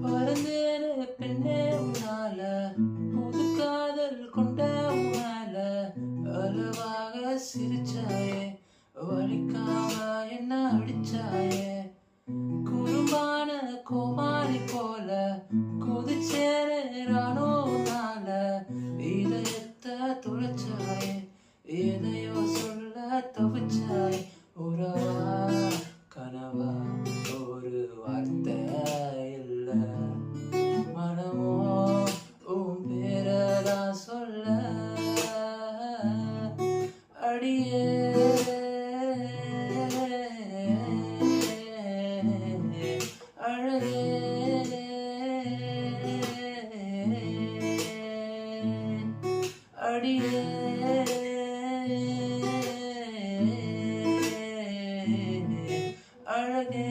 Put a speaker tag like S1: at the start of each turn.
S1: பறந்தேனே பெண்ணே உன்னால, புது காதல் கொண்ட உன்னால, அளவாக சிரிச்சாயே, வலிக்காம என்ன அடிச்சாயே, குறும்பான கோமாளி போல கொதிச்சேனே நானோ உன்னால, இதயத்தை துளைச்சாயே, எதையோ சொல்ல தவிச்சாய், உறவா கனவா ஒரு வார்த்தை இல்ல, மனமோ உன் பேரதான் சொல்ல, அடியே அழகே அடியே அழகே